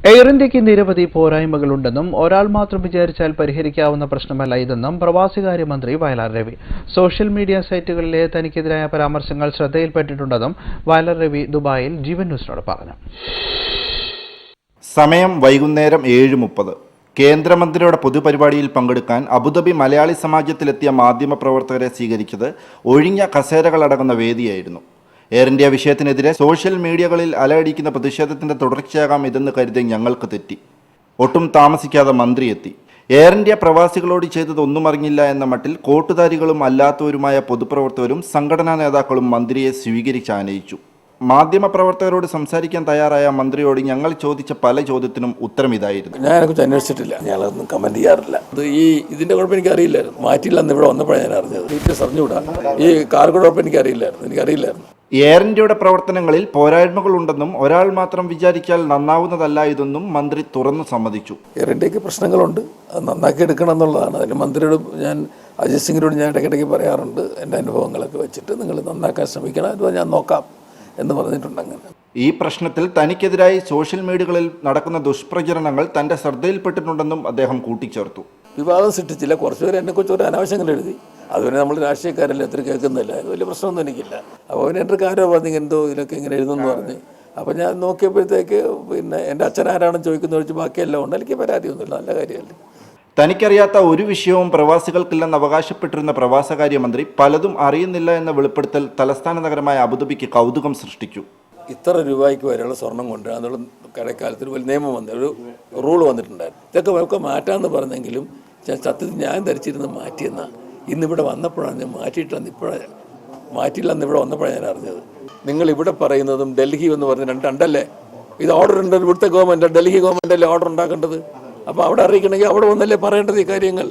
Air ഇന്ത്യക്ക് നിരവധി പോരായ്മകളുണ്ടെന്നും ഒരാൾ മാത്രം വിചാരിച്ചാൽ പരിഹരിക്കാവുന്ന പ്രശ്നമല്ല ഇതെന്നും പ്രവാസികാര്യമന്ത്രി വയലാർ രവി. സോഷ്യൽ മീഡിയ സൈറ്റുകളിലെ തനിക്കെതിരായ പരാമർശങ്ങൾ ശ്രദ്ധയിൽപ്പെട്ടിട്ടുണ്ടെന്നും വയലാർ രവി ദുബായിൽ ജീവൻ ന്യൂസിനോട് പറഞ്ഞു. സമയം വൈകുന്നേരം 7:30. കേന്ദ്രമന്ത്രിയുടെ പൊതുപരിപാടിയിൽ പങ്കെടുക്കാൻ അബുദാബി മലയാളി സമാജത്തിലെത്തിയ മാധ്യമപ്രവർത്തകരെ സ്വീകരിച്ചത് ഒഴിഞ്ഞ കസേരകളടങ്ങുന്ന വേദിയായിരുന്നു. എയർ ഇന്ത്യ വിഷയത്തിനെതിരെ സോഷ്യൽ മീഡിയകളിൽ അലയടിക്കുന്ന പ്രതിഷേധത്തിന്റെ തുടർച്ചയാകാം ഇതെന്ന് കരുതി ഞങ്ങൾക്ക് തെറ്റി. ഒട്ടും താമസിക്കാതെ മന്ത്രി എത്തി. എയർ ഇന്ത്യ പ്രവാസികളോട് ചെയ്തതൊന്നും അറിഞ്ഞില്ല എന്ന മട്ടിൽ കോട്ടുധാരികളും അല്ലാത്തവരുമായ പൊതുപ്രവർത്തകരും സംഘടനാ നേതാക്കളും മന്ത്രിയെ സ്വീകരിച്ചാനയിച്ചു. മാധ്യമപ്രവർത്തകരോട് സംസാരിക്കാൻ തയ്യാറായ മന്ത്രിയോട് ഞങ്ങൾ ചോദിച്ച പല ചോദ്യത്തിനും ഉത്തരം ഇതായിരുന്നു. ഞാനെക്കുറിച്ച് അന്വേഷിച്ചിട്ടില്ല, ഞാനതൊന്നും കമന്റ് ചെയ്യാറില്ല. ഇതിന്റെ കുഴപ്പം എനിക്ക് അറിയില്ലായിരുന്നു. മാറ്റില്ല എന്ന് ഇവിടെ വന്നപ്പോഴാണ് ഞാൻ അറിഞ്ഞത്. ഡീറ്റെയിൽസ് അറിഞ്ഞുകൂടാ. ഈ കാർഗോ കുഴപ്പം എനിക്കറിയില്ലായിരുന്നു. എയർ ഇന്ത്യയുടെ പ്രവർത്തനങ്ങളിൽ പോരായ്മകളുണ്ടെന്നും ഒരാൾ മാത്രം വിചാരിച്ചാൽ നന്നാവുന്നതല്ല ഇതെന്നും മന്ത്രി തുറന്നു സമ്മതിച്ചു. എയർ ഇന്ത്യക്ക് പ്രശ്നങ്ങളുണ്ട്, അത് നന്നാക്കി എടുക്കണം എന്നുള്ളതാണ്. അതിന് മന്ത്രിയോട് അജിത് സിംഗിനോട് ഞാൻ ഇടയ്ക്കിടയ്ക്ക് പറയാറുണ്ട്. എൻ്റെ അനുഭവങ്ങളൊക്കെ വെച്ചിട്ട് നിങ്ങൾ നന്നാക്കാൻ ശ്രമിക്കണം, അത് ഞാൻ നോക്കാം എന്ന് പറഞ്ഞിട്ടുണ്ട്. അങ്ങനെ ഈ പ്രശ്നത്തിൽ തനിക്കെതിരായി സോഷ്യൽ മീഡിയകളിൽ നടക്കുന്ന ദുഷ്പ്രചരണങ്ങൾ തന്റെ ശ്രദ്ധയിൽപ്പെട്ടിട്ടുണ്ടെന്നും അദ്ദേഹം കൂട്ടിച്ചേർത്തു. വിവാദം സൃഷ്ടിച്ചില്ല, കുറച്ചുപേർ എന്നെക്കുറിച്ച് ഒരു അനാവശ്യങ്ങൾ എഴുതി. അതുപോലെ നമ്മൾ രാഷ്ട്രീയക്കാരല്ലേ, എത്ര കേൾക്കുന്നില്ല, അത് വലിയ പ്രശ്നമൊന്നും എനിക്കില്ല. അപ്പോൾ എൻ്റെ കാരോ പറഞ്ഞു എന്തോ ഇതിലൊക്കെ ഇങ്ങനെ എഴുതുമെന്ന് പറഞ്ഞ്. അപ്പോൾ ഞാൻ നോക്കിയപ്പോഴത്തേക്ക് എൻ്റെ അച്ഛനാരാണെന്ന് ചോദിക്കുന്ന വെച്ച് ബാക്കിയെല്ലാം ഉണ്ട്. എനിക്ക് പരാതിയൊന്നുമില്ല, നല്ല കാര്യമല്ലേ. തനിക്കറിയാത്ത ഒരു വിഷയവും പ്രവാസികൾക്കില്ലെന്ന് അവകാശപ്പെട്ടിരുന്ന പ്രവാസകാര്യമന്ത്രി പലതും അറിയുന്നില്ല എന്ന വെളിപ്പെടുത്തൽ തലസ്ഥാന നഗരമായ അബുദാബിക്ക് കൗതുകം സൃഷ്ടിച്ചു. ഇത്ര രൂപയ്ക്ക് വരെയുള്ള സ്വർണം കൊണ്ട് എന്നുള്ള കടക്കാലത്തിന് വലിയ നിയമം വന്നു, ഒരു റൂൾ വന്നിട്ടുണ്ടായിരുന്നു. ഇതൊക്കെ മാറ്റാമെന്ന് പറഞ്ഞെങ്കിലും സത്യത്തിൽ ഞാൻ ധരിച്ചിരുന്ന് മാറ്റിയെന്നാണ്. ഇന്നിവിടെ വന്നപ്പോഴാണ് ഞാൻ മാറ്റിയില്ലെന്ന് ഇവിടെ വന്നപ്പോഴാണ് ഞാൻ അറിഞ്ഞത്. നിങ്ങൾ ഇവിടെ പറയുന്നതും ഡൽഹി എന്ന് പറഞ്ഞ രണ്ടല്ലേ? ഇത് ഓർഡർ ഉണ്ട്, ഇവിടുത്തെ ഗവൺമെൻറ്, ഡൽഹി ഗവൺമെൻറ്റല്ലേ ഓർഡർ ഉണ്ടാക്കേണ്ടത്. അപ്പോൾ അവിടെ അറിയിക്കണമെങ്കിൽ അവിടെ വന്നല്ലേ പറയേണ്ടത് ഈ കാര്യങ്ങൾ.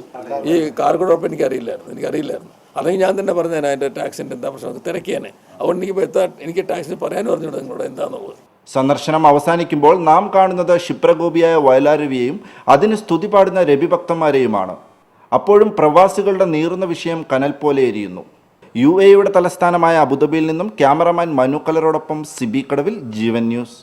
ഈ കാർഗോ ഡ്രോപ്പ് എനിക്കറിയില്ലായിരുന്നു. അല്ലെങ്കിൽ ഞാൻ തന്നെ പറഞ്ഞേനെ അതിൻ്റെ ടാക്സിൻ്റെ എന്താ പ്രശ്നം തിരക്കിയാനെ. അതുകൊണ്ട് എനിക്ക് ടാക്സിന് പറയാനും പറഞ്ഞുകൂടെ നിങ്ങളോട് എന്താണെന്നുള്ളത്. സന്ദർശനം അവസാനിക്കുമ്പോൾ നാം കാണുന്നത് ക്ഷിപ്രകോപിയായ വയലാർ രവിയെയും അതിന് സ്തുതി പാടുന്ന രവിഭക്തന്മാരെയുമാണ്. അപ്പോഴും പ്രവാസികളുടെ നീറുന്ന വിഷയം കനൽ പോലെ എരിയുന്നു. UAE യുടെ തലസ്ഥാനമായ അബുദാബിയിൽ നിന്നും ക്യാമറമാൻ മനു കലറോടൊപ്പം സിബി കടവിൽ, ജീവൻ ന്യൂസ്.